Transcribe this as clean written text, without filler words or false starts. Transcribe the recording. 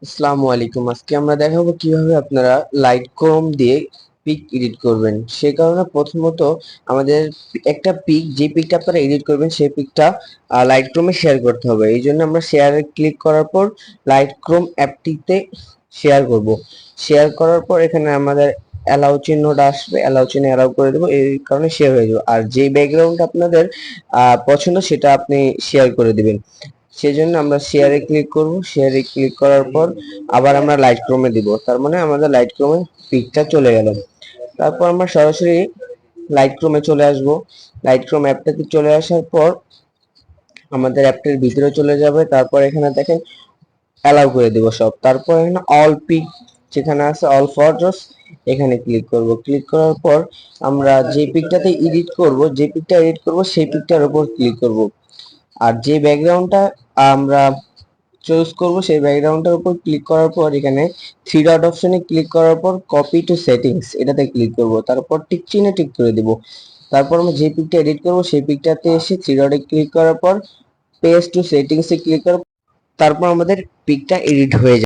আসসালামু আলাইকুম। আজকে আমরা দেখাবো কিভাবে আপনারা লাইটক্রোম দিয়ে পিক এডিট করবেন। সে কারণে প্রথমত আমাদের একটা পিক, যে পিকটা আপনারা এডিট করবেন সেই পিকটা লাইটক্রোমে শেয়ার করতে হবে। এই জন্য আমরা শেয়ারে ক্লিক করার পর লাইটক্রোম অ্যাপটিতে শেয়ার করব। শেয়ার করার পর এখানে আমাদের অ্যালাউ চিহ্নটা আসবে, অ্যালাউ চিহ্নে অ্যালাউ করে দেবো, এই কারণে শেয়ার হয়ে যাবে। আর যে ব্যাকগ্রাউন্ড আপনাদের পছন্দ সেটা আপনি শেয়ার করে দিবেন। সেজন্য আমরা শেয়ারে ক্লিক করব। শেয়ারে ক্লিক করার পর আবার আমরা লাইটক্রোমে দিব, তার মানে আমাদের লাইটক্রোমে পিকটা চলে গেল। তারপর আমরা সরাসরি লাইটক্রোমে চলে আসব। লাইটক্রোম অ্যাপটাতে চলে আসার পর আমাদের অ্যাপটির ভিতরে চলে যাবে। তারপর এখানে দেখেন অ্যালাউ করে দিব সব। তারপর এখানে অল পিক যেখানে আছে, অল ফটোস, এখানে ক্লিক করব। ক্লিক করার পর আমরা যে পিকটাতে এডিট করব, যে পিকটা এডিট করব সেই পিকটার উপর ক্লিক করব। আর যে ব্যাকগ্রাউন্ডটা আমরা চুজ করব সেই ব্যাকগ্রাউন্ডটার উপর ক্লিক করার পর এখানে থ্রি ডট অপশনে ক্লিক করার পর কপি টু সেটিংস এটাতে ক্লিক করব। তারপর টিক চিহ্নে টিক করে দিব। তারপর আমরা যে পিকটা এডিট করব সেই পিকটাতে এসে থ্রি ডটে ক্লিক করার পর পেস্ট টু সেটিংসে ক্লিক করার, তারপর আমাদের পিকটা এডিট হয়ে যাবে।